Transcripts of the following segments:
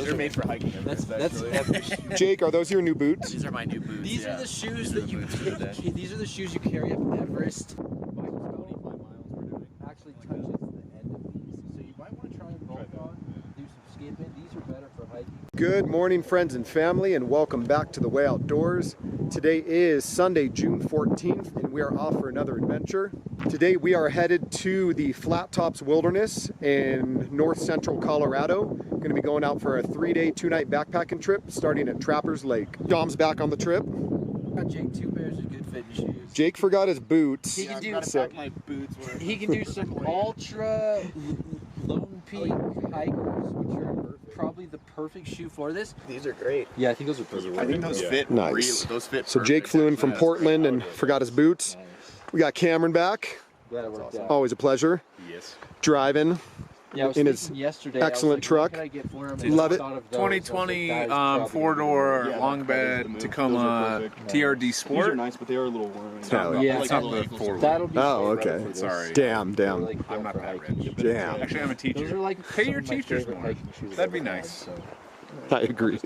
These are made for hiking. That's Jake, are those your new boots? These are my new boots. These are the shoes that you these are the shoes you carry up Everest. Actually touches the end of these. So you might want to try and bulk on, do some skipping. These are better for hiking. Good morning, friends and family, and welcome back to The Way Outdoors. Today is Sunday, June 14th, and we are off for another adventure. Today we are headed to the Flat Tops Wilderness in north central Colorado. Going to be going out for a 3-day, 2-night backpacking trip starting at Trappers Lake. Dom's back on the trip. Got Jake 2 pairs of good fitting shoes. Jake forgot his boots. He can do my boots were he can do some ultra lone peak hikers, which are probably the perfect shoe for this. These are great. Yeah, I think those are perfect. I think those fit. Nice. Those fit. So Jake flew in from Portland and forgot his boots. We got Cameron back. Glad it worked out. Always a pleasure. Yes. Driving. Yeah, I was in his yesterday, excellent truck. What can I get for him? Love it. 2020 4-door long bed Tacoma TRD Sport. These are nice, but they are a little worn. Yeah, It's not the 4-wheel. that'll be okay. Sorry. Damn. I'm not that rich. Damn. Actually, I'm a Those are teacher. like Pay your some of my teachers favorite more. hiking shoes I've That'd be ever had, nice. so. I agree.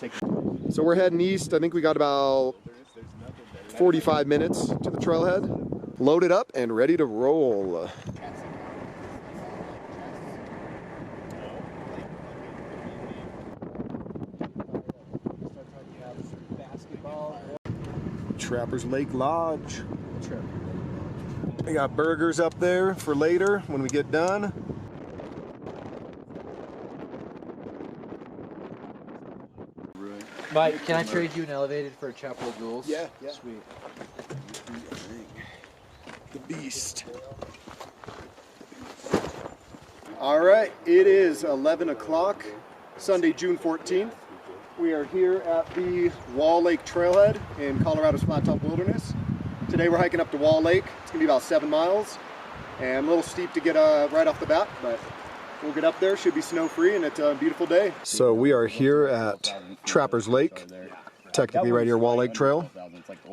So we're heading east. I think we got about 45 minutes to the trailhead. Loaded up and ready to roll. Trappers Lake Lodge. We got burgers up there for later when we get done. Mike, can I trade you an elevated for a chapel of jewels? Yeah. Sweet. The beast. All right, it is 11 o'clock, Sunday, June 14th. We are here at the Wall Lake Trailhead in Colorado's Flat Top Wilderness. Today we're hiking up to Wall Lake. It's gonna be about 7 miles and a little steep to get right off the bat, but we'll get up there. Should be snow-free and it's a beautiful day. So we are here at Trappers Lake, technically right here, Wall Lake Trail.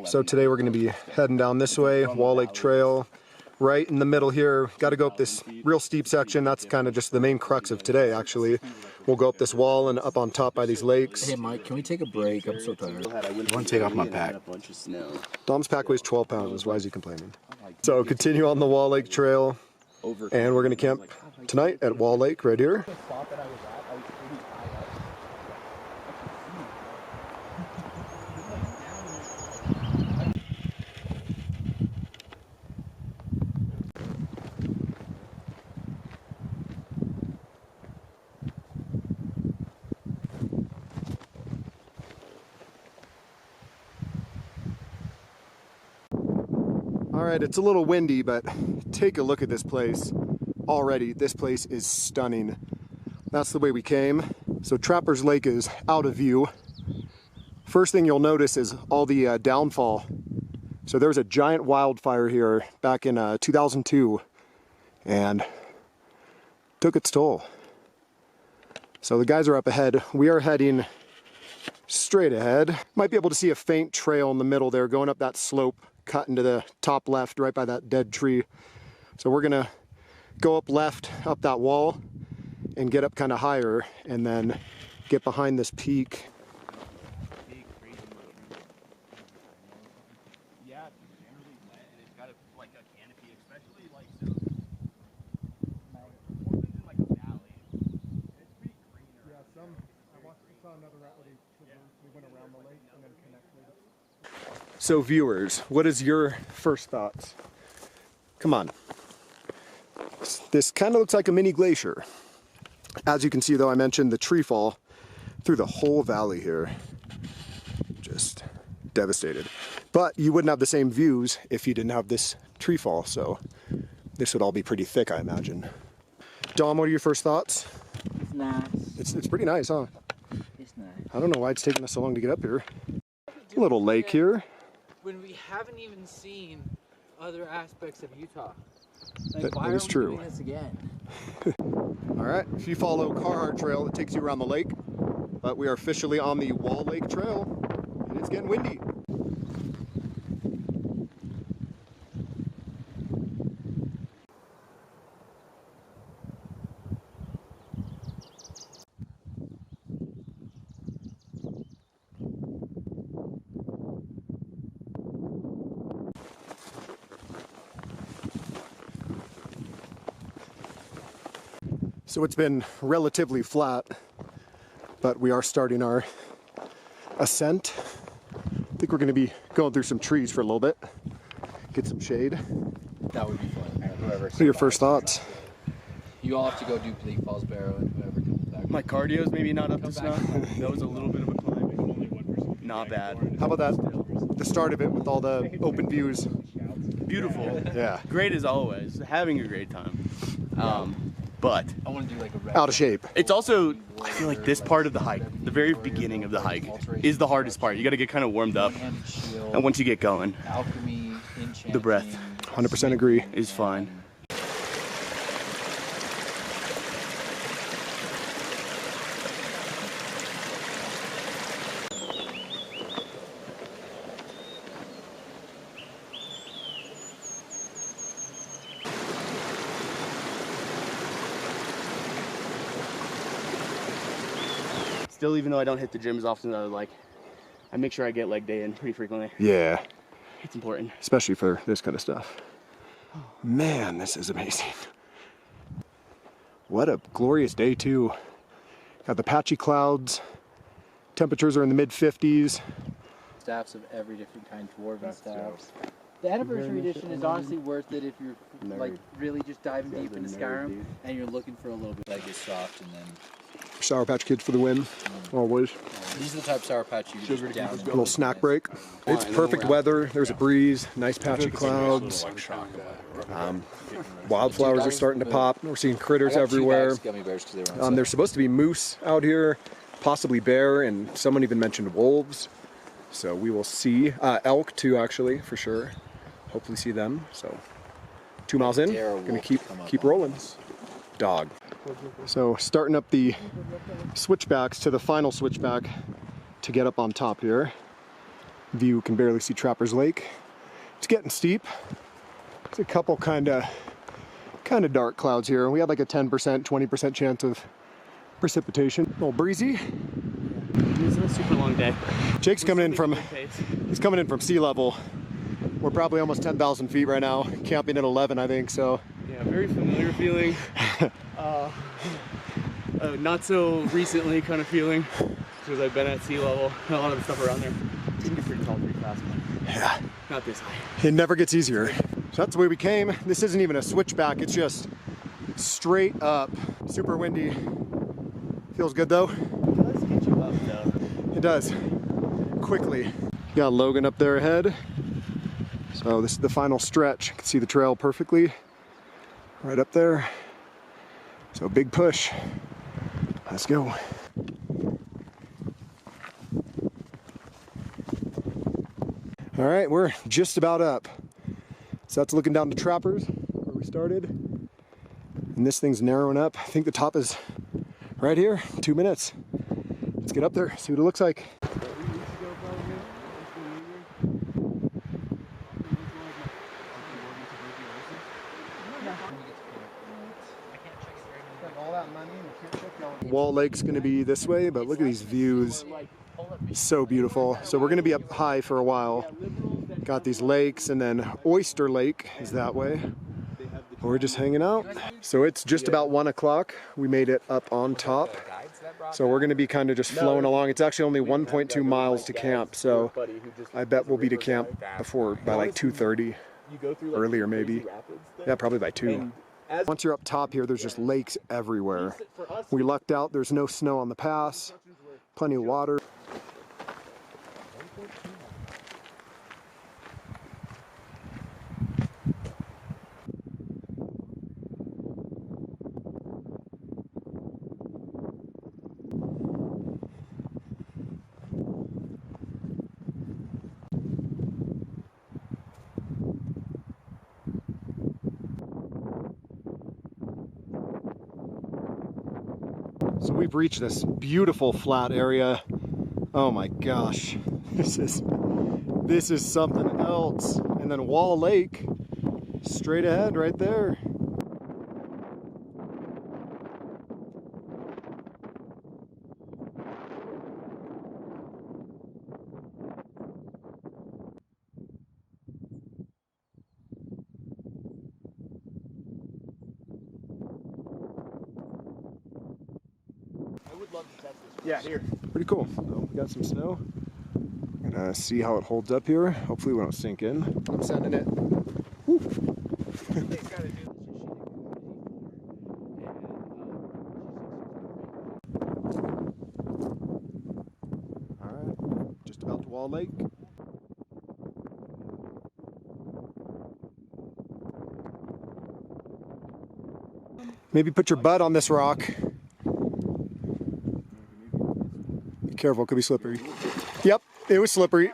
So today we're gonna be heading down this way, Wall Lake Trail. Right in the middle here, got to go up this real steep section. That's kind of just the main crux of today, actually. We'll go up this wall and up on top by these lakes. Hey Mike, can we take a break? I'm so tired. I want to take off my pack. Dom's pack weighs 12 pounds. Why is he complaining? So continue on the Wall Lake Trail, and we're going to camp tonight at Wall Lake right here. All right, it's a little windy, but take a look at this place. Already, this place is stunning. That's the way we came. So Trappers Lake is out of view. First thing you'll notice is all the downfall. So there was a giant wildfire here back in 2002 and took its toll. So the guys are up ahead. We are heading straight ahead. Might be able to see a faint trail in the middle there going up that slope, cut into the top left right by that dead tree. So we're gonna go up left, up that wall, and get up kind of higher, and then get behind this peak. Yeah, generally wet, and it's got like a canopy, especially like so. Portland's in like a valley. It's pretty green. Yeah, I saw another route where we went around the lake and then connected. So viewers, what is your first thoughts? Come on. This kind of looks like a mini glacier. As you can see though, I mentioned the tree fall through the whole valley here. Just devastated. But you wouldn't have the same views if you didn't have this tree fall, so this would all be pretty thick, I imagine. Dom, what are your first thoughts? It's nice. It's pretty nice, huh? It's nice. I don't know why it's taking us so long to get up here. A little lake here. When we haven't even seen other aspects of Utah. That is true. Doing this again? All right, if you follow Carhart Trail, it takes you around the lake, but we are officially on the Wall Lake Trail, and it's getting windy. So it's been relatively flat, but we are starting our ascent. I think we're going to be going through some trees for a little bit, get some shade. That would be fun. What are your first thoughts? You all have to go do Bleak Falls Barrow and whoever comes back. My cardio's maybe not up to snuff. That was a little bit of a climb. Not bad. How about that? The start of it with all the open views. Beautiful. Yeah. Great as always. Having a great time. But I want to do like a red Out of shape. it's also, I feel like this part of the hike, the very beginning of the hike, is the hardest part. You got to get kind of warmed up, and once you get going, alchemy, enchanting, the breath 100% agree. is fine. Still, even though I don't hit the gym as often as I would like, I make sure I get leg day in pretty frequently. Yeah, It's important. especially for this kind of stuff. Man, this is amazing. What a glorious day too. Got the patchy clouds. Temperatures are in the mid 50s. staffs of every different kind, dwarven staffs. The anniversary edition is honestly worth it if you're like really just diving deep into Skyrim and you're looking for a little bit like it's soft and then Sour Patch Kids for the win, always. these are the type of Sour Patch you can just down. A little snack break. It's perfect weather. There's a breeze, nice patchy clouds. Wildflowers are starting to pop. We're seeing critters everywhere. Gummy bears 'cause they were on There's supposed to be moose out here, possibly bear, and someone even mentioned wolves. So we will see. Elk too, actually, for sure. Hopefully see them. So 2 miles in, gonna keep rolling. Dog. So starting up the switchbacks to the final switchback to get up on top here. View can barely see Trappers Lake. It's getting steep. There's a couple kind of dark clouds here. We had like a 10%, 20% chance of precipitation. A little breezy. It's a super long day. Jake's coming in from sea level. We're probably almost 10,000 feet right now, camping at 11, I think. So Yeah, very familiar feeling. Not so recently kind of feeling, because I've been at sea level. A lot of the stuff around there. You can get pretty tall pretty fast, but yeah, not this high. it never gets easier. So that's the way we came. This isn't even a switchback. It's just straight up. Super windy. Feels good though. It does get you up though. It does. Quickly. Got Logan up there ahead. So this is the final stretch. You can see the trail perfectly. Right up there. So big push. Let's go. All right, we're just about up. So that's looking down to Trappers, where we started. And this thing's narrowing up. I think the top is right here, 2 minutes. Let's get up there, see what it looks like. Wall Lake's gonna be this way, but look at these views. So beautiful. So we're gonna be up high for a while. Got these lakes, and then Oyster Lake is that way. We're just hanging out. So it's just about 1 o'clock. We made it up on top. So we're gonna be kind of just flowing along. It's actually only 1.2 miles to camp. So I bet we'll be to camp by like 2:30, earlier maybe. Yeah, probably by 2. Once you're up top here, there's just lakes everywhere. We lucked out, there's no snow on the pass, plenty of water. So we've reached this beautiful flat area. Oh my gosh, this is something else. And then Wall Lake, straight ahead right there. Yeah, here. Pretty cool. So we got some snow. Gonna see how it holds up here. Hopefully we don't sink in. I'm sending it. Woo. Alright, just about to Wall Lake. Maybe put your butt on this rock. Be careful, it could be slippery. Yep, it was slippery.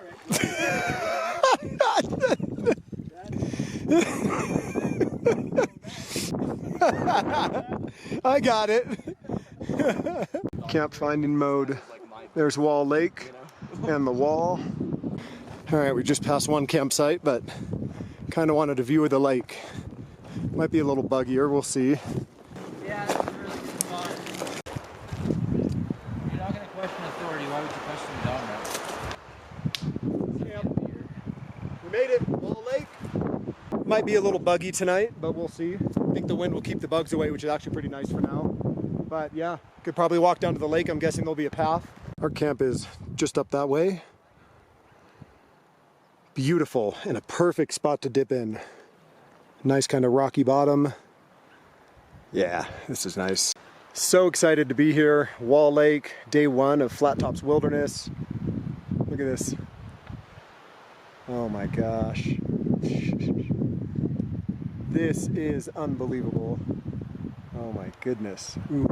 I got it. Camp finding mode. There's Wall Lake and the wall. All right, we just passed one campsite, but kind of wanted a view of the lake. Might be a little buggier, we'll see. Yeah, that's a really good spot. You're not going to question authority. Why would you question the dog now? We made it, Wall Lake. Might be a little buggy tonight, but we'll see. I think the wind will keep the bugs away, which is actually pretty nice for now. But yeah, could probably walk down to the lake. I'm guessing there'll be a path. Our camp is just up that way. Beautiful and a perfect spot to dip in. Nice kind of rocky bottom. Yeah, this is nice. So excited to be here. Wall Lake, day one of Flat Tops Wilderness. Look at this. Oh my gosh. This is unbelievable. Oh my goodness. Ooh.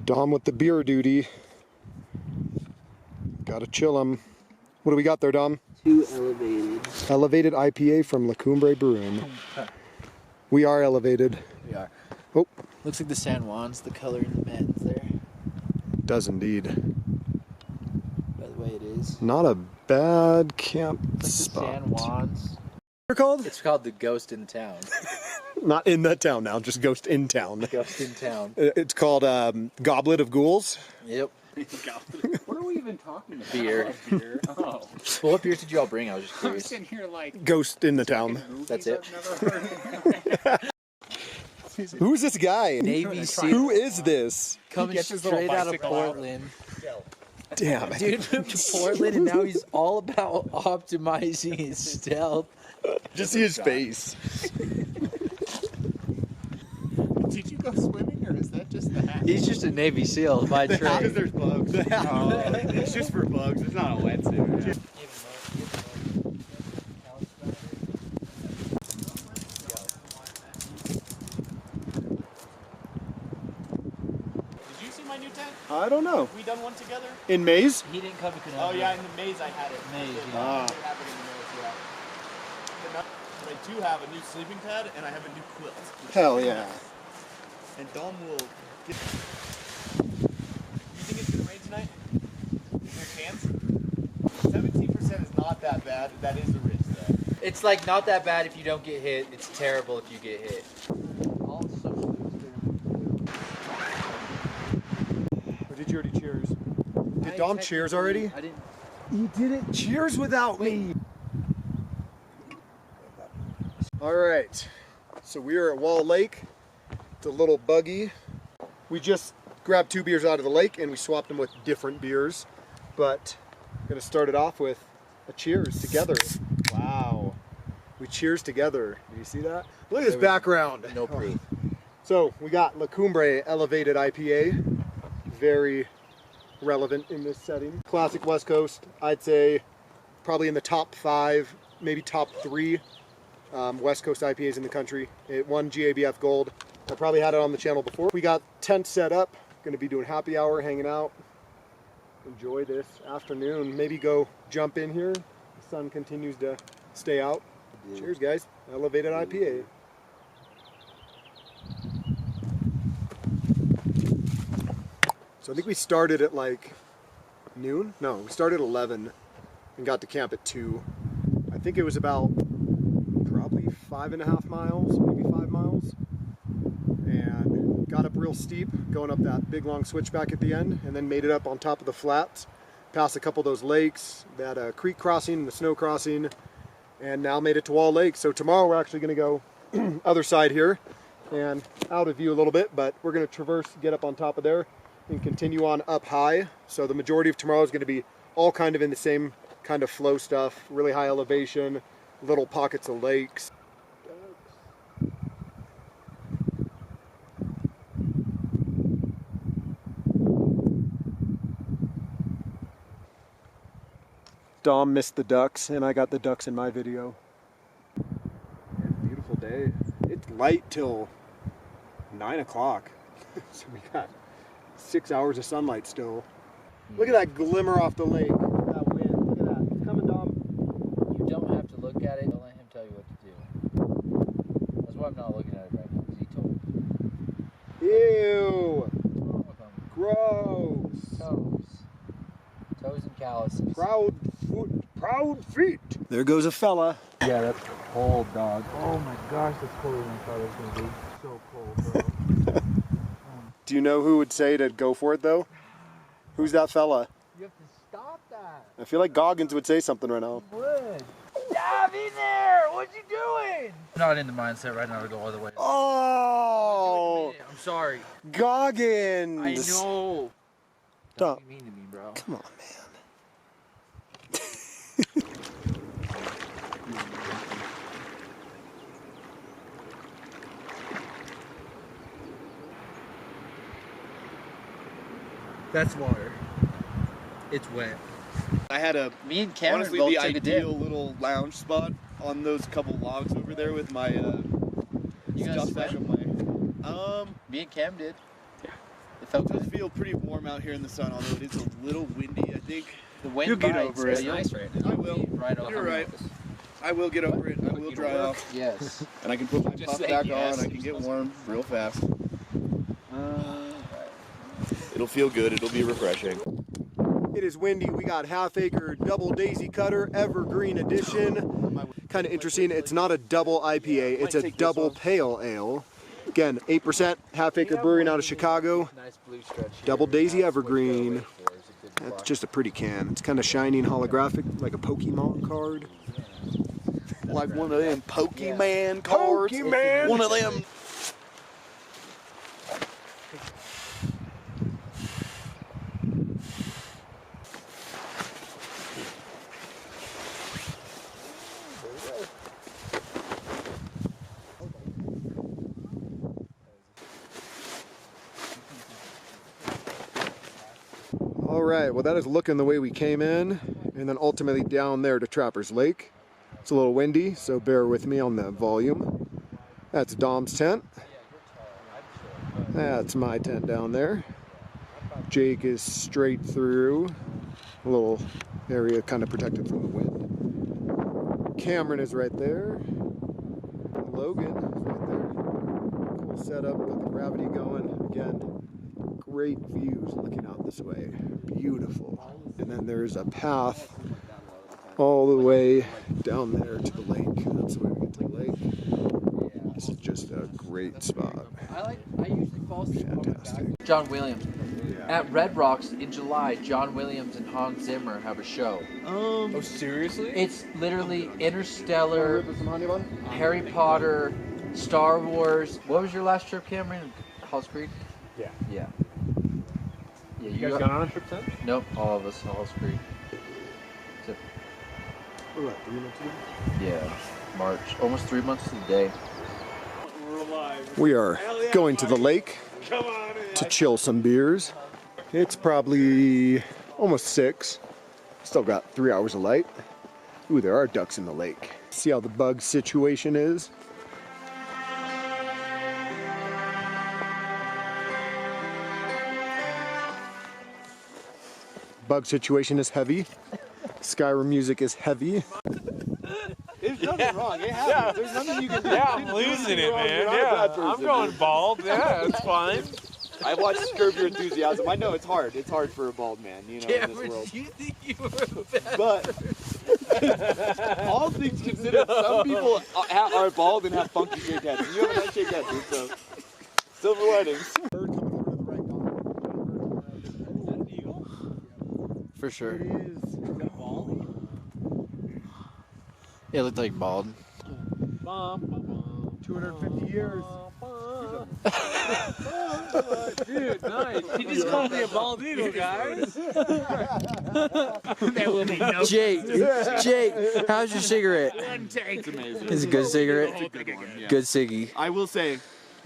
Dom with the beer duty. Gotta chill him. What do we got there, Dom? 2 elevated. Elevated IPA from La Cumbre Brewing. We are elevated. We are. Oh. Looks like the San Juan's the color in the mountains there. Does indeed. By the way, it is. Not a bad camp It's like spot. the San Juan's. They're called? It's called the Ghost in Town. Not in that town now, just Ghost in Town. Ghost in Town. It's called Goblet of Ghouls. Yep. What are we even talking about? Beer. Beer. Oh. Well, what beers did you all bring? I was just I'm curious. sitting here like Ghost in the Town. That's it. I've never heard of. Who's this guy? Navy SEAL. Who is this? Coming gets his little straight out of bicycle out. Portland. Damn. Dude moved to Portland and now he's all about optimizing his stealth. Just see his face. Did you go swimming or is that just the hat? He's just a Navy SEAL by Because trade. there's bugs. It's just for bugs. It's not a wetsuit. Did you see my new tent? I don't know. We done one together? In Maze? He didn't come to Canada. Oh yeah, in the maze I had it. Maze, I yeah. did have it in the maze, yeah. But I do have a new sleeping pad and I have a new quilt. Hell yeah. And Dom will get... You think it's gonna rain tonight? Is there a chance? 17% is not that bad. That is the risk though. It's like not that bad if you don't get hit. It's terrible if you get hit. Or did you already cheers? Did Dom cheers already? I didn't. You didn't cheers without me. All right, so we are at Wall Lake. It's a little buggy. We just grabbed 2 beers out of the lake and we swapped them with different beers. But I'm gonna start it off with a cheers together. Wow, we cheers together. Do you see that? Look at this background. No proof. So we got La Cumbre Elevated IPA. Very relevant in this setting. Classic West Coast, I'd say probably in the top 5, maybe top 3 West Coast IPAs in the country. It won GABF Gold. I probably had it on the channel before. We got tent set up, gonna be doing happy hour, hanging out. Enjoy this afternoon. Maybe go jump in here. The sun continues to stay out. Cheers guys, Elevated IPA. So I think we started at like noon? No, we started at 11 and got to camp at 2. I think it was about probably 5.5 miles, maybe 5 miles. And got up real steep, going up that big long switchback at the end, and then made it up on top of the flats, past a couple of those lakes, that creek crossing, the snow crossing, and now made it to Wall Lake. So tomorrow we're actually going to go other side here and out of view a little bit, but we're going to traverse, get up on top of there and continue on up high. So the majority of tomorrow is going to be all kind of in the same kind of flow stuff, really high elevation, little pockets of lakes. Dom missed the ducks, and I got the ducks in my video. Yeah, beautiful day. It's light till 9 o'clock, so we got 6 hours of sunlight still. Look at that glimmer off the lake. That wind. Look at that. It's coming, Dom. You don't have to look at it. Don't let him tell you what to do. That's why I'm not looking at it right now, because he told me. Ew. What's wrong with him? Gross. Toes and calluses. Proud feet. There goes a fella. Yeah, that's cold, dog. Oh my gosh, that's colder than I thought it was going to be. So cold, bro. Do you know who would say to go for it, though? Who's that fella? You have to stop that. I feel like Goggins would say something right now. You would. Dive in there! What you doing? I'm not in the mindset right now to go all the way. Oh! I'm sorry. Goggins! I know. Don't Don't be mean to me, bro. Come on, man. That's water. It's wet. I had a Me and Cameron honestly both the took a dip. ideal little lounge spot on those couple logs over there with my You guys stuff back swam? on my Me and Cam did. Yeah. It felt It does good. feel pretty warm out here in the sun, although it is a little windy, I think. The wind You'll get bites, over but it. you'll- Nice right now. I will. Right over You're right. us. I will get over it. I will dry off. Yes. And I can put my Just puff say back yes. on. I can get warm real fast. It'll feel good. It'll be refreshing. It is windy. We got half acre double daisy cutter evergreen edition. Kind of interesting. It's not a double IPA. It's a double pale ale. Again, 8% half acre brewing out of Chicago. Nice blue stretch here. Double daisy That's what evergreen. you gotta wait for, is a good That's block. just a pretty can. It's kind of shiny and holographic, like a Pokemon card. Like one of them Pokemon cards. Pokemon! One of them. All right, well that is looking the way we came in, and then ultimately down there to Trapper's Lake. It's a little windy, so bear with me on the volume. That's Dom's tent. That's my tent down there. Jake is straight through, a little area kind of protected from the wind. Cameron is right there. Logan is right there. Cool setup, got the gravity going. Again, great views looking out this way. Beautiful. And then there's a path all the way down there to the lake. That's the way we get to the lake. This is just a great spot. I usually fall asleep on my Fantastic. back. John Williams. At Red Rocks in July, John Williams and Hans Zimmer have a show. Oh, seriously? It's literally Interstellar, Harry Potter, Star Wars. What was your last trip, Cameron? Halls Creek? Yeah. Yeah. Yeah, You guys gone on a trip since? Nope, all of us, Halls Creek. Except, What, about 3 months ago? yeah, March. Almost 3 months to the day. We are going to the lake to chill some beers. It's probably almost 6. Still got 3 hours of light. Ooh, there are ducks in the lake. See how the bug situation is. Bug situation is heavy. Skyrim music is heavy. There's nothing wrong. It happens. There's nothing you can do. Yeah, I'm losing it, man. Yeah, I'm going bald. Yeah, it's fine. I watched Curb Your Enthusiasm. I know it's hard. It's hard for a bald man, you know, in this world. do you think you were bad? But all things considered, some people are bald and have funky shaped heads. You have a nice shaped head, dude, so silver linings. For sure. It looked like bald. 250 years. Dude, nice. He just called me a bald eagle, guys. There will be no Jake, how's your cigarette? one take. It's amazing. It's a good cigarette. It's a good one, yeah. Good ciggy. I will say,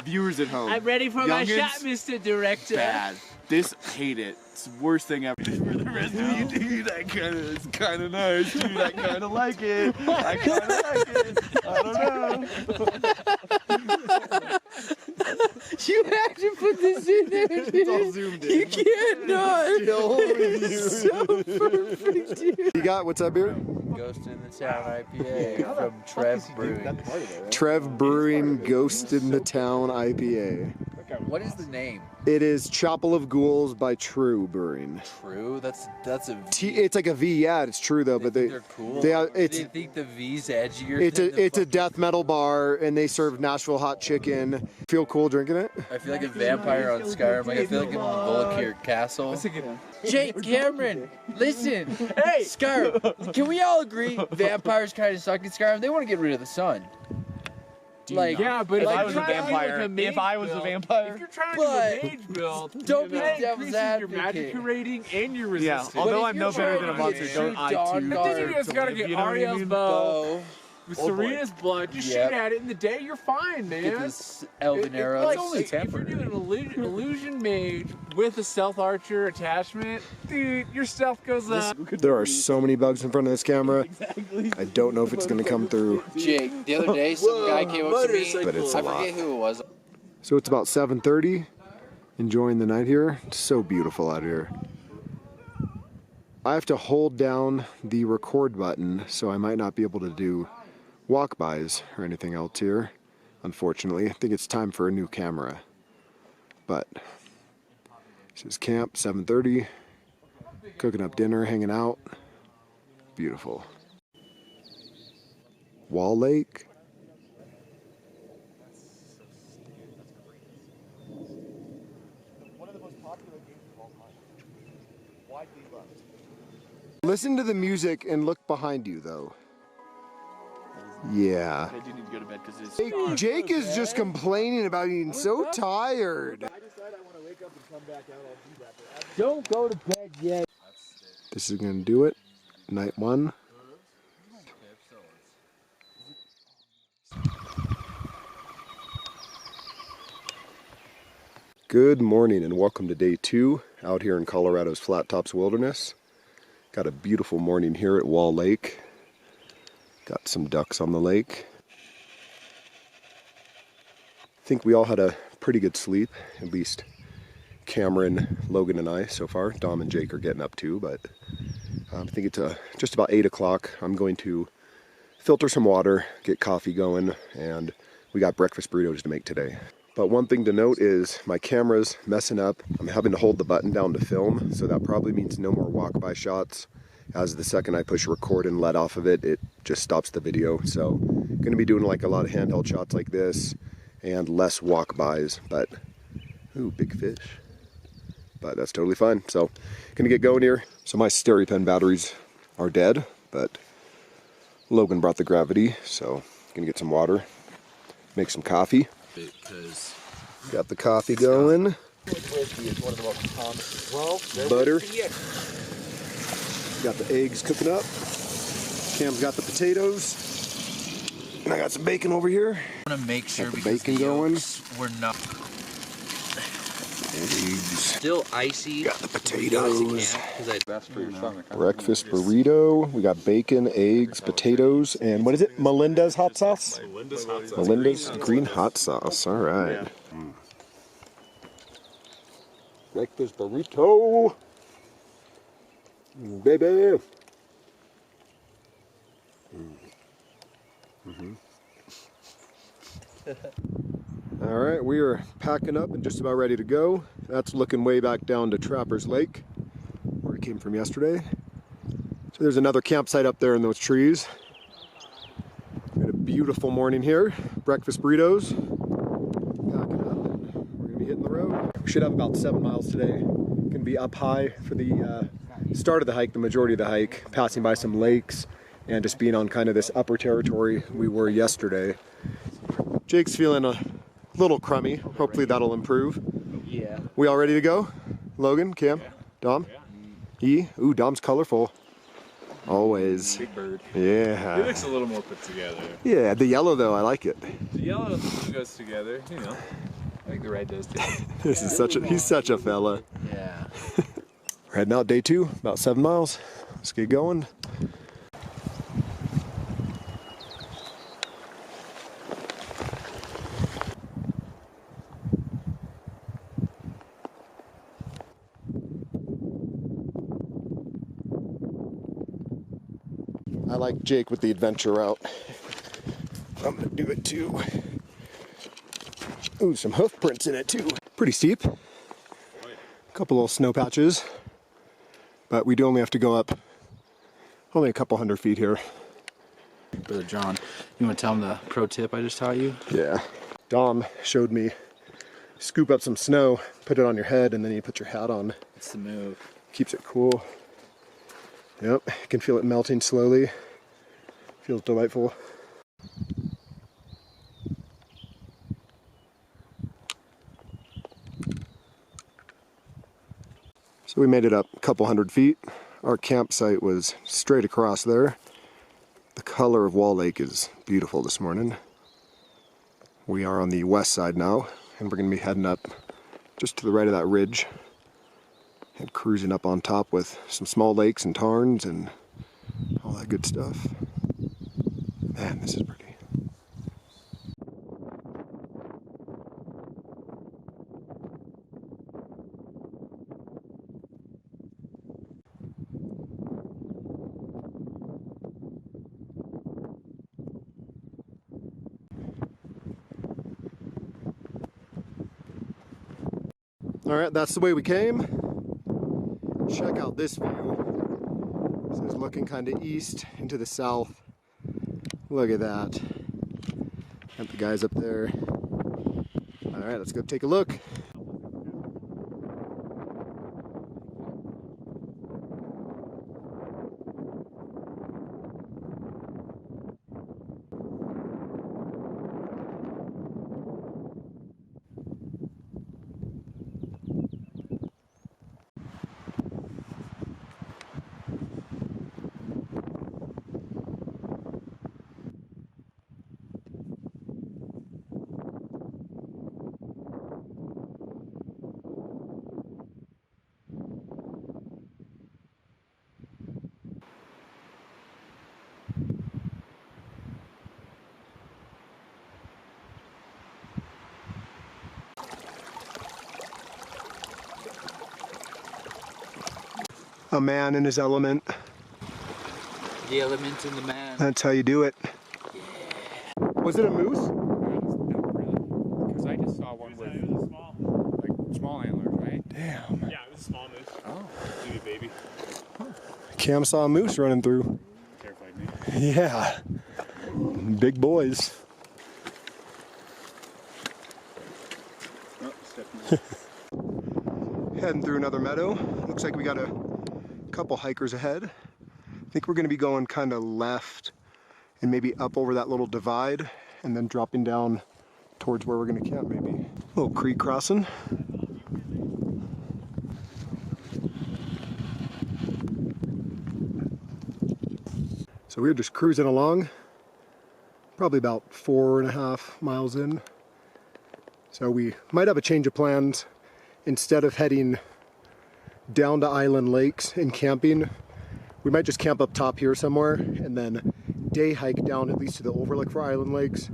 viewers at home. I'm ready for my Youngins, shot, Mr. Director. Bad. This, hate it. It's the worst thing ever. For the rest of you, dude, it's kind of nice, dude. I kind of like it. I kind of like it. I don't know. You have to put this in there, dude. It's all zoomed in. You cannot. It's so perfect, dude. You got what's up here? Ghost in the Town IPA from Trev Brewing. Trev Brewing Ghost in the Town IPA. What is the name? It is Chapel of Ghouls by True Brewing. True? That's a V. It's like a V, yeah, it's true though, but They're cool. they think the V's edgier. it's a death metal bar and they serve Nashville hot chicken. Feel cool drinking it? I feel like a vampire on Skyrim. Like I feel like I'm on Volkir Castle. Jake, Cameron, listen. Hey, Skyrim. Can we all agree vampires kind of suck in Skyrim? They want to get rid of the sun. Like, yeah, but If like, I was a vampire, if I was a vampire. if you're trying But to do a mage build, don't be that the devil's increases your advocate. magic rating and your Yeah, resistance. although if I'm you're no better than a trying to monster, get don't I Dawn too? But then you just gotta get You know what I Ariel's mean? bow with Oh, boy. Serena's blood. Just Yep. shoot at it in the day, you're fine, man. Get this elven arrow. It's only, if you're doing an illusion mage with a stealth archer attachment, dude, your stealth goes up. There are so many bugs in front of this camera. I don't know if it's gonna come through. Jake, the other day some guy came up to me. But it's a I lot. forget who it was. So it's about 7:30. Enjoying the night here. It's so beautiful out here. I have to hold down the record button, so I might not be able to do walk-bys or anything else here. Unfortunately, I think it's time for a new camera. But this is camp, 7:30. Cooking up dinner, hanging out. Beautiful. Wall Lake. Listen to the music and look behind you, though. Yeah. I do need to go to bed because it's. Jake is just complaining about being so tired. Don't go to bed yet. This is gonna do it. Night one. Good morning and welcome to day 2 out here in Colorado's Flat Tops Wilderness. Got a beautiful morning here at Wall Lake. Got some ducks on the lake. I think we all had a pretty good sleep, at least Cameron, Logan, and I so far. Dom and Jake are getting up too, but I think it's just about 8 o'clock. I'm going to filter some water, get coffee going, and we got breakfast burritos to make today. But one thing to note is my camera's messing up. I'm having to hold the button down to film, so that probably means no more walk-by shots. As the second I push record and let off of it, it just stops the video. So I'm gonna be doing like a lot of handheld shots like this and less walk-bys, but ooh, big fish. But that's totally fine. So gonna get going here. So my SteriPen batteries are dead, but Logan brought the gravity, so gonna get some water, make some coffee. Got the coffee going. Butter. Got the eggs cooking up. Cam's got the potatoes. And I got some bacon over here. I want to make sure Got the because bacon the going. yolks were not Eggs. still icy. Got the potatoes. Best for your stomach. Breakfast burrito. We got bacon, eggs, potatoes, and what is it? Melinda's hot sauce? Melinda's green hot sauce. All right. Breakfast burrito. Baby. All right, we are packing up and just about ready to go. That's looking way back down to Trappers Lake, where we came from yesterday. So there's another campsite up there in those trees. We had a beautiful morning here. Breakfast burritos. Packing up and we're gonna be hitting the road. We should have about 7 miles today. Gonna be up high for the start of the hike, the majority of the hike, passing by some lakes and just being on kind of this upper territory we were yesterday. Jake's feeling a little crummy. Hopefully that'll improve. Yeah. We all ready to go? Logan, Cam, Dom? E? Ooh, Dom's colorful. Always. Big bird. Yeah. He looks a little more put together. Yeah, the yellow though, I like it. The yellow goes together, you know. I think the red does too. This is he's such a fella. Yeah. We're heading out day 2, about 7 miles. Let's get going. I like Jake with the adventure route. I'm gonna do it too. Ooh, some hoof prints in it too. Pretty steep. A couple little snow patches. But we do only have to go up only a couple hundred feet here. Brother John, you want to tell him the pro tip I just taught you? Yeah. Dom showed me scoop up some snow, put it on your head, and then you put your hat on. It's the move. Keeps it cool. Yep, you can feel it melting slowly. Feels delightful. So we made it up a couple hundred feet. Our campsite was straight across there. The color of Wall Lake is beautiful this morning. We are on the west side now, and we're going to be heading up just to the right of that ridge and cruising up on top with some small lakes and tarns and all that good stuff. Man, this is pretty. All right, that's the way we came. Check out this view. This is looking kind of east into the south. Look at that. Got the guys up there. All right, let's go take a look. A man in his element. The element in the man. That's how you do it. Yeah. Was it a moose? Because I just saw one with like small antlers, right? Damn. Yeah, it was a small moose. Oh, baby. Cam saw a moose running through. Terrified me. Yeah. Big boys. Heading through another meadow. Looks like we got a couple hikers ahead. I think we're going to be going kind of left and maybe up over that little divide and then dropping down towards where we're going to camp maybe. A little creek crossing. So we're just cruising along, probably about 4.5 miles in. So we might have a change of plans. Instead of heading down to Island Lakes and camping, we might just camp up top here somewhere and then day hike down at least to the overlook for Island Lakes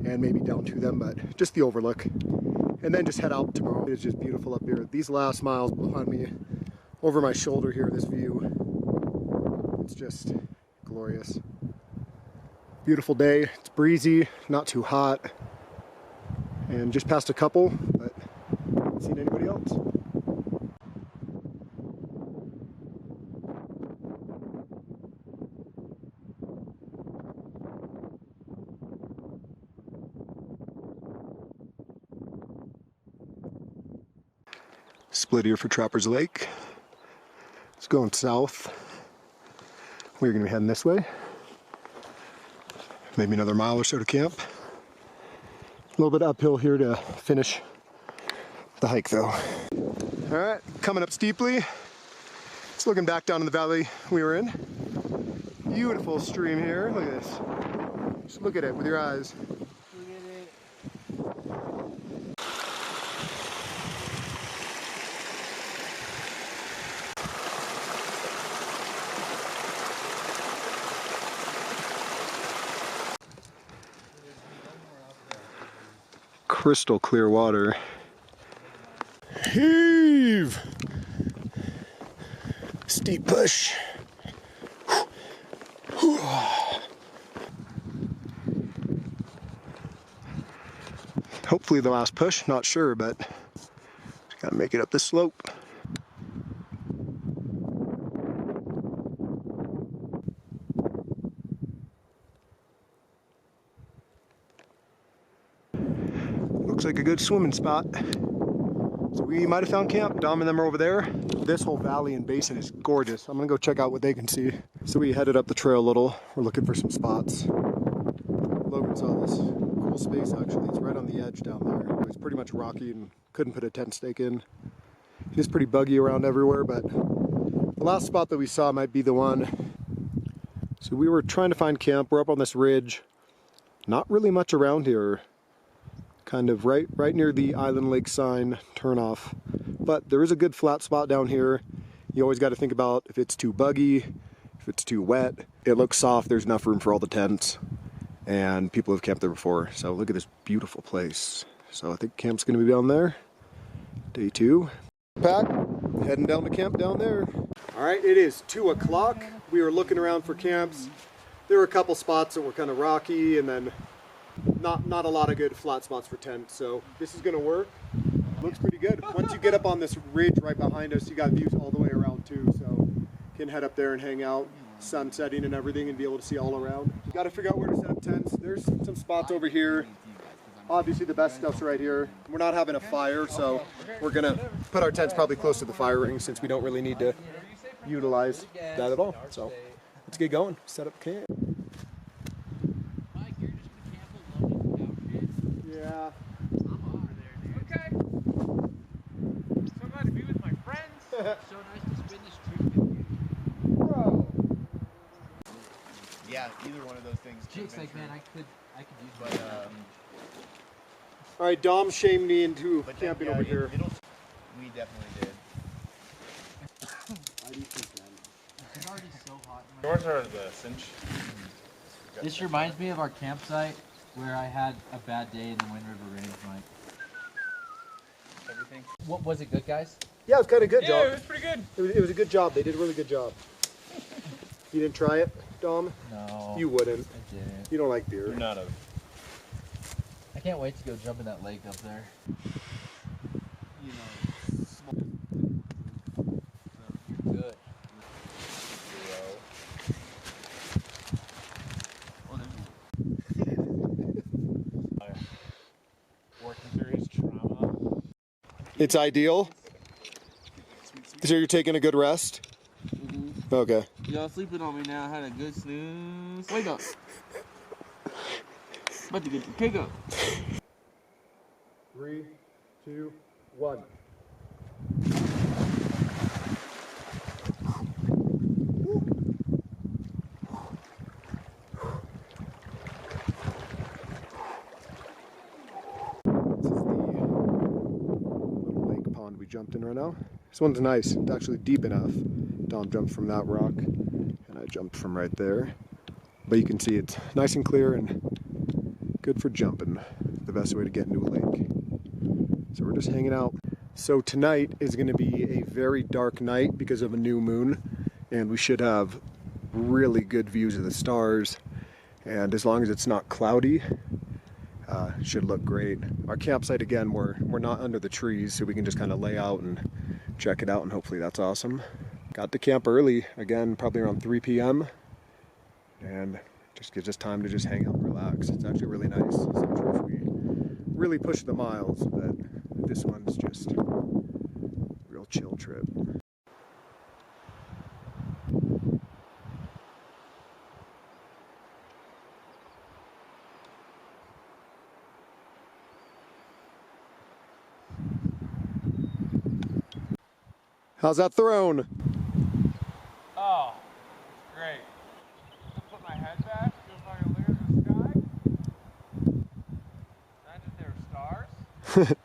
and maybe down to them, but just the overlook. And then just head out tomorrow. It's just beautiful up here. These last miles behind me, over my shoulder here, this view, it's just glorious. Beautiful day. It's breezy, not too hot, and just passed a couple, but I haven't seen anybody else. Split here for Trappers Lake. It's going south. We're going to be heading this way. Maybe another mile or so to camp. A little bit uphill here to finish the hike though. All right, coming up steeply. Just looking back down in the valley we were in. Beautiful stream here, look at this. Just look at it with your eyes. Crystal clear water. Heave! Steep push. Hopefully the last push, not sure, but just gotta make it up this slope. Looks like a good swimming spot. So we might have found camp. Dom and them are over there. This whole valley and basin is gorgeous. I'm gonna go check out what they can see. So we headed up the trail a little. We're looking for some spots. Logan saw this cool space actually. It's right on the edge down there. It was pretty much rocky and couldn't put a tent stake in. It is pretty buggy around everywhere, but the last spot that we saw might be the one. So we were trying to find camp. We're up on this ridge. Not really much around here. Kind of right near the Island Lake sign turnoff. But there is a good flat spot down here. You always got to think about if it's too buggy, if it's too wet. It looks soft, there's enough room for all the tents. And people have camped there before. So look at this beautiful place. So I think camp's gonna be down there. Day 2. Pack, heading down to camp down there. All right, it is 2 o'clock. We were looking around for camps. There were a couple spots that were kind of rocky and then not a lot of good flat spots for tents, so this is gonna work. Looks pretty good. Once you get up on this ridge right behind us, you got views all the way around too, so you can head up there and hang out, sun setting and everything, and be able to see all around. You got to figure out where to set up tents. There's some spots over here. Obviously the best stuff's right here. We're not having a fire, so we're gonna put our tents probably close to the fire ring since we don't really need to utilize that at all. So let's get going, set up camp. Yeah. Okay. So glad to be with my friends. So nice to spend this trip with you. Bro. Yeah, either one of those things. Jake's like, man, I could use But All right, Dom shamed me into but camping yeah, over here. we definitely did. It's already so hot. Yours are the cinch. This reminds me of our campsite where I had a bad day in the Wind River Range, Mike. Everything. What was it good, guys? Yeah, it was kind of good, Yeah, job. it was pretty good. It was a good job. They did a really good job. You didn't try it, Dom? No. You wouldn't. I didn't. You don't like beer. You're not a. I can't wait to go jump in that lake up there. You're good. Working through his trauma. It's ideal. So you're taking a good rest? Okay. Y'all sleeping on me now. I had a good snooze. Wake up. About to get your kick up. 3, 2, 1. This is the little lake pond we jumped in right now. This one's nice. It's actually deep enough. Dom jumped from that rock, and I jumped from right there. But you can see it's nice and clear and good for jumping. The best way to get into a lake. So we're just hanging out. So tonight is going to be a very dark night because of a new moon, and we should have really good views of the stars. And as long as it's not cloudy, it should look great. Our campsite, again, we're not under the trees, so we can just kind of lay out and check it out, and hopefully that's awesome. Got to camp early, again, probably around 3 p.m. and just gives us time to just hang out and relax. It's actually really nice. Some trips we really push the miles, but this one's just a real chill trip. How's that thrown? Oh, great. Put my head back, see if I can look at the sky. Imagine there were stars.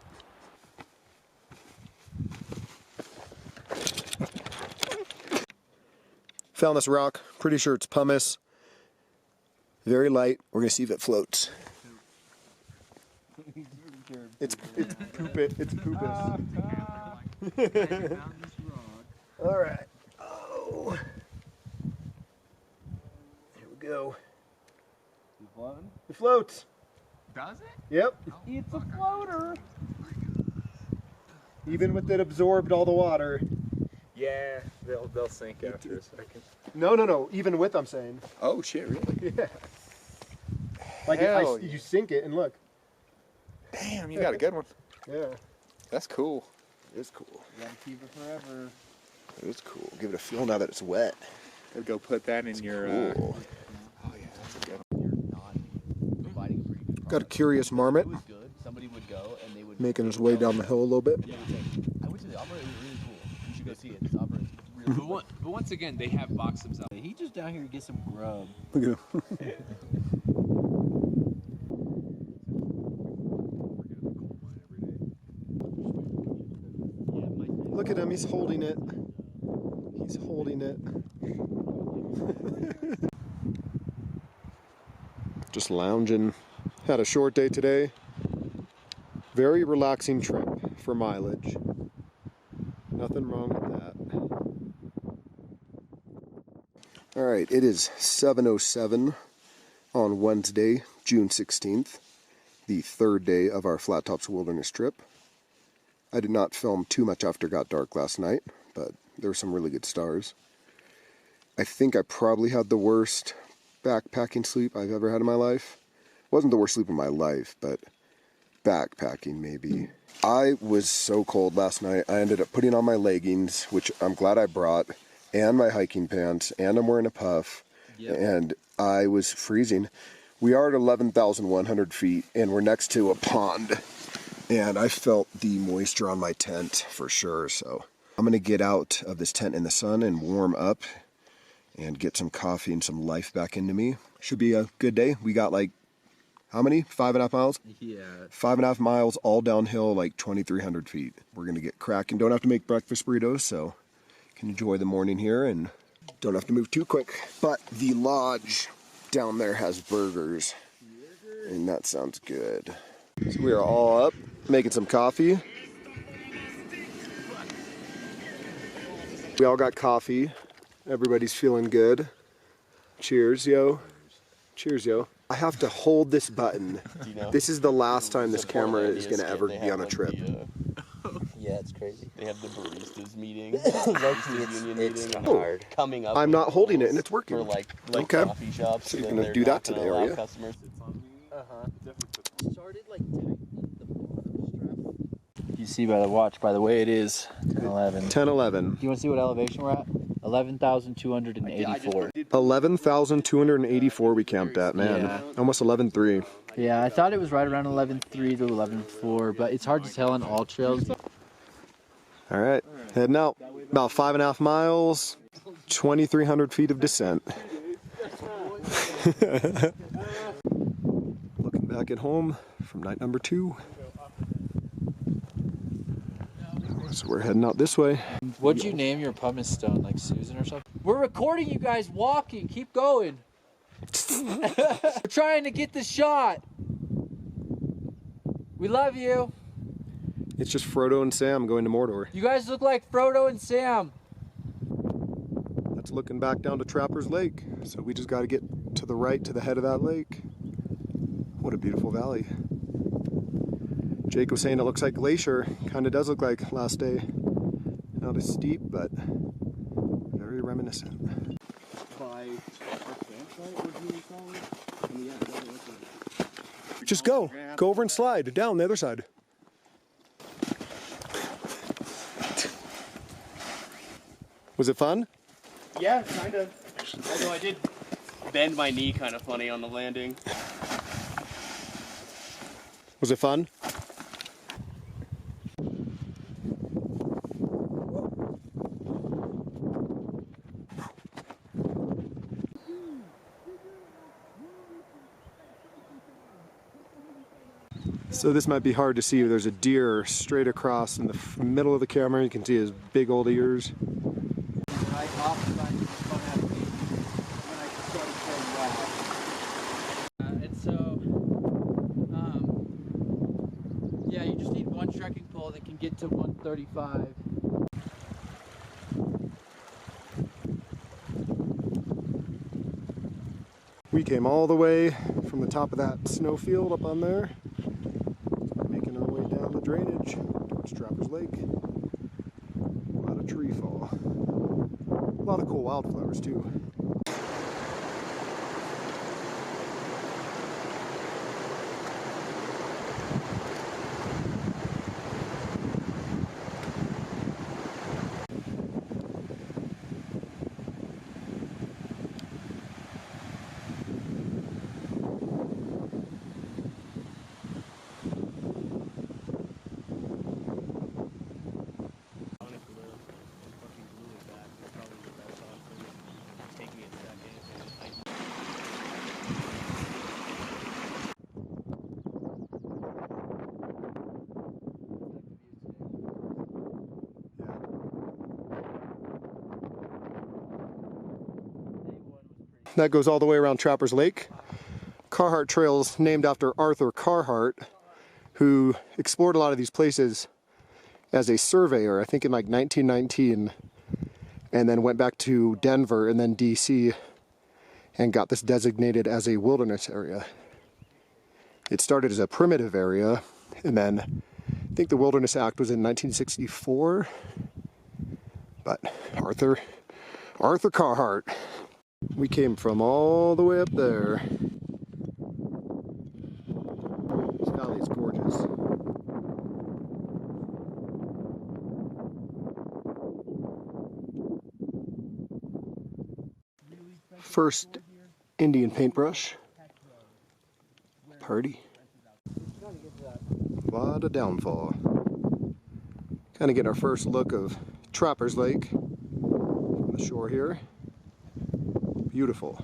Found this rock. Pretty sure it's pumice. Very light. We're gonna see if it floats. It's poopus. It's poopus. All right. Oh. Here we go. It floats. Does it? Yep. It's a floater. Even with it absorbed all the water. Yeah, they'll sink after a second. No. Even with, I'm saying. Oh shit, really? Yeah. Like Hell you sink it and look. Damn, you got a good one. Yeah. That's cool. It's cool. You gotta keep it forever. It is cool. Give it a feel now that it's wet. Gotta go put that in your. Cool. Oh yeah, that's a good one. Providing a pretty good Got a curious marmot It was good. Somebody would go and they would making his way down the hill a little bit. Yeah, I went to the opera. It was really cool. You should go see it. This opera is really cool. But once again, they have boxed themselves. He just down here to get some grub. Look at him. Look at him, he's holding it. He's holding it. Just lounging. Had a short day today. Very relaxing trip for mileage. Nothing wrong with that. Alright, it is 7:07 on Wednesday, June 16th, the third day of our Flat Tops Wilderness trip. I did not film too much after it got dark last night, but there were some really good stars. I think I probably had the worst backpacking sleep I've ever had in my life. It wasn't the worst sleep of my life, but backpacking maybe. I was so cold last night, I ended up putting on my leggings, which I'm glad I brought, and my hiking pants, and I'm wearing a puff, and I was freezing. We are at 11,100 feet, and we're next to a pond. And I felt the moisture on my tent for sure, so I'm gonna get out of this tent in the sun and warm up and get some coffee and some life back into me. Should be a good day. We got like, how many? 5.5 miles? Yeah. 5.5 miles all downhill, like 2,300 feet. We're gonna get cracking. Don't have to make breakfast burritos, so can enjoy the morning here and don't have to move too quick. But the lodge down there has burgers, and that sounds good. So we are all up, making some coffee. We all got coffee. Everybody's feeling good. Cheers, yo. Cheers, yo. I have to hold this button. Do you know? This is the last time this camera is going to Skit, ever they be have, on a like, trip. Yeah, it's crazy. They have the baristas meeting, baristas union meeting hard. coming up. I'm with not holding it and rules it's working. For like Okay. coffee shops. So you're and gonna they're do not that gonna today, allow are you? Customers. Started like you see by the watch, by the way it is 10:11. 10:11. Do you want to see what elevation we're at? 11,284. 11,284 we camped at, man. Yeah. Almost 11,300. Yeah, I thought it was right around 11.3 to 11.4, but it's hard to tell on all trails. All right, heading out. About 5.5 miles, 2,300 feet of descent. Looking back at home from night number 2. So we're heading out this way. What'd you name your pumice stone, like Susan or something? We're recording you guys walking. Keep going. We're trying to get the shot. We love you. It's just Frodo and Sam going to Mordor. You guys look like Frodo and Sam. That's looking back down to Trapper's Lake. So we just got to get to the right to the head of that lake. What a beautiful valley. Jake was saying it looks like Glacier. Kind of does look like last day. Not as steep, but very reminiscent. Just go. Go over and slide down the other side. Was it fun? Yeah, kind of. Although I did bend my knee kind of funny on the landing. Was it fun? So this might be hard to see. There's a deer straight across in the middle of the camera. You can see his big old ears. Right off the back, just come at me when I started saying wow. And so, yeah, you just need one trekking pole that can get to 135. We came all the way from the top of that snowfield up on there, making our way down the drainage towards Trappers Lake. A lot of tree fall. A lot of cool wildflowers too. That goes all the way around Trappers Lake. Carhart Trail's named after Arthur Carhart, who explored a lot of these places as a surveyor, I think in like 1919, and then went back to Denver and then DC and got this designated as a wilderness area. It started as a primitive area, and then I think the Wilderness Act was in 1964, but Arthur Carhart. We came from all the way up there. This valley is gorgeous. First Indian paintbrush party. A lot of downfall. Kind of get our first look of Trappers Lake from the shore here. Beautiful.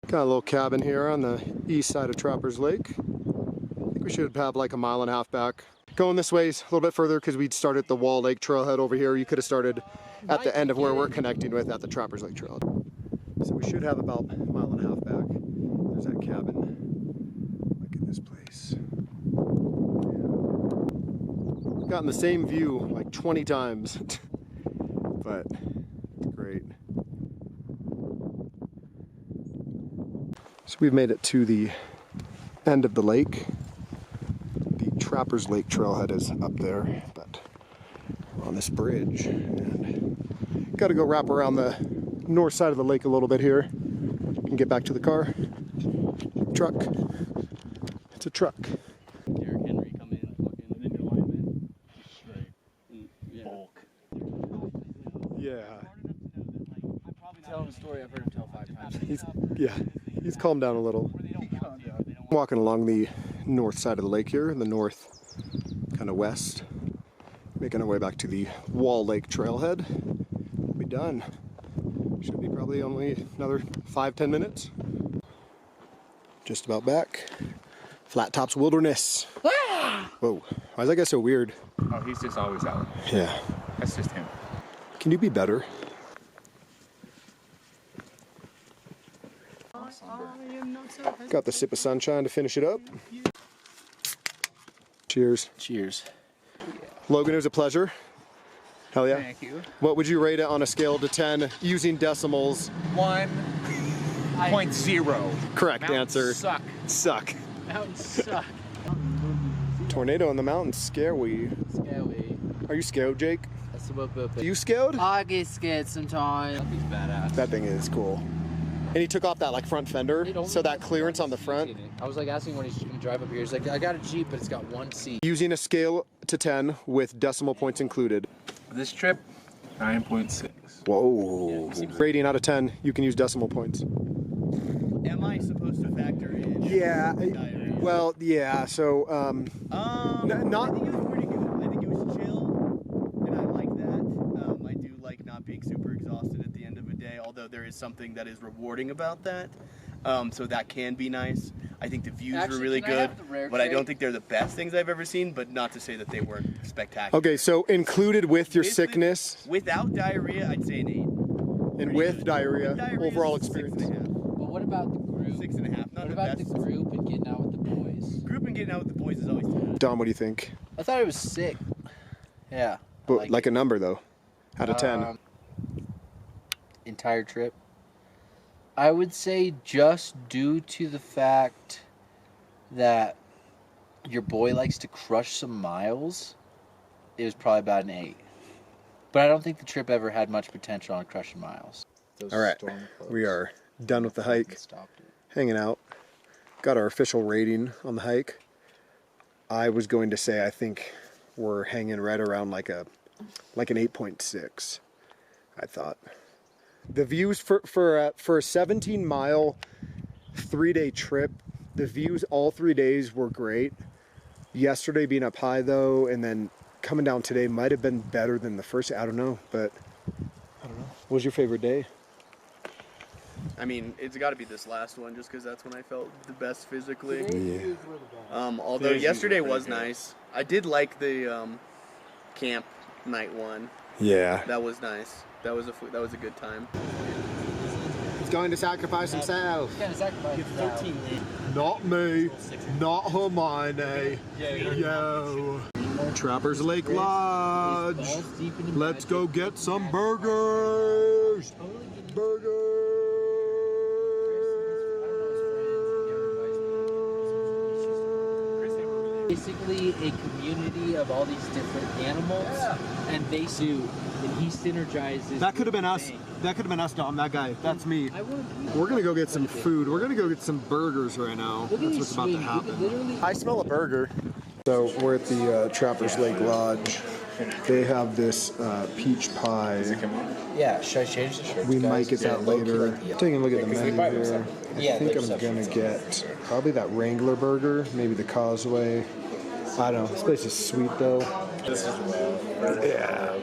Got a little cabin here on the east side of Trappers Lake. I think we should have like a mile and a half back. Going this way is a little bit further because we'd started the Wall Lake Trailhead over here. You could have started at the end of where we're connecting with at the Trappers Lake Trailhead. So we should have about a mile and a half back. There's that cabin. Look at this place. We've gotten the same view like 20 times, but it's great. So we've made it to the end of the lake. The Trappers Lake Trailhead is up there, but we're on this bridge and got to go wrap around the north side of the lake a little bit here and get back to the car. Truck. It's a truck. Derrick Henry come in, fucking in your lineman. Straight. Yeah. Bulk. Yeah. Tell him a story I've heard him tell 5 times. He's calmed down a little. Walking along the north side of the lake here, in the north, kind of west. Making our way back to the Wall Lake Trailhead. We'll be done. Should be probably only another 5-10 minutes. Just about back. Flat Tops Wilderness. Whoa, why is that guy so weird? Oh, he's just always out. Yeah. That's just him. Can you be better? Got the sip of sunshine to finish it up. Cheers. Cheers. Logan, it was a pleasure. Hell yeah. Thank you. What would you rate it on a scale to 10 using decimals? 1.0. Correct answer. Suck. Suck. Mountains suck. Tornado in the mountains, scary. Scary. Are you scared, Jake? That's about Are you scared? I get scared sometimes. He's badass. That thing is cool. And he took off that like front fender, so that clearance on the front. I was like asking when he's gonna drive up here. He's like, I got a Jeep, but it's got one seat. Using a scale to 10 with decimal points included. This trip, 9.6. Whoa. Rating out of 10, you can use decimal points. Am I supposed to factor in? Yeah. diarrhea? Well, yeah. So, I think it was pretty good. I think it was chill, and I like that. I do like not being super exhausted at the end of a day, although there is something that is rewarding about that. So that can be nice. I think the views were really good, but I don't think they're the best things I've ever seen, but not to say that they weren't spectacular. okay, so included with your sickness Without diarrhea, I'd say an 8. and with diarrhea, overall is experience. 6.5. But what about the group? 6.5. Not What the about best. the group and getting out with the boys? Group and getting out with the boys is always 10. Dom, what do you think? I thought it was sick. Yeah. But like a number though, out of 10. Entire trip. I would say just due to the fact that your boy likes to crush some miles, it was probably about an 8. But I don't think the trip ever had much potential on crushing miles. All right, we are done with the hike, hanging out. Got our official rating on the hike. I was going to say I think we're hanging right around like an 8.6. I thought the views for a 17-mile 3-day trip, the views all 3 days were great. Yesterday being up high though, and then coming down today might have been better than the first. I don't know, but I don't know. What was your favorite day? I mean, it's got to be this last one, just because that's when I felt the best physically. Yeah. Although yesterday was nice. I did like the camp night one. Yeah. That was nice. That was a good time. He's going to sacrifice himself. Kind of sacrifice 13. Not me. Not Hermione. Yo. Trappers Lake Lodge. Let's go get some burgers. Basically a community of all these different animals, and they do, and he synergizes. That could have been us. That could have been us, Dom. That guy. That's me. We're gonna go get some food. We're gonna go get some burgers right now. That's what's about to happen. I smell a burger. So we're at the Trappers Lake Lodge. They have this peach pie. Yeah, should I change the shirt? We might get that later. Taking a look at the menu here. I think I'm gonna get probably that Wrangler burger, maybe the Causeway. I don't know. This place is sweet though. Yeah.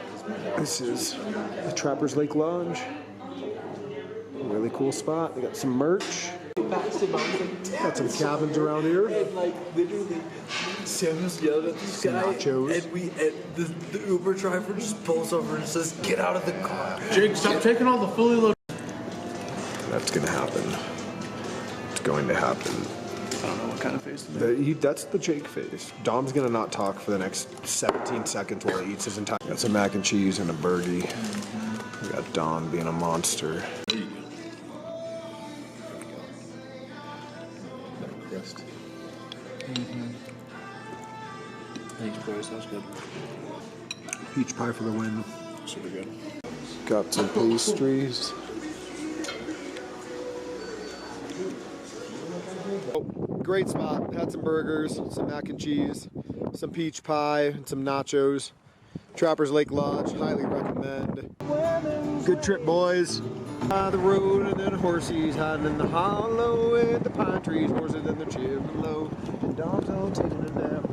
This is the Trappers Lake Lodge. Really cool spot. They got some merch. Got some cabins around here. And like literally, Samuel's yelling at this Some guy, nachos. and the Uber driver just pulls over and says, "Get out of the car." Jake, stop taking all the fully loaded. That's gonna happen. It's going to happen. I don't know what kind of face to make. That's the Jake face. Dom's gonna not talk for the next 17 seconds while he eats his entire. Got some mac and cheese and a burgie. We got Dom being a monster. Thanks, boys. That was good. Peach pie for the win. Super good. Got some pastries. Oh, great spot. Had some burgers, some mac and cheese, some peach pie, and some nachos. Trappers Lake Lodge, highly recommend. Good trip, boys. By the road and then horsies hiding in the hollow with the pine trees, horses in the chimney low. Dogs all taking a nap.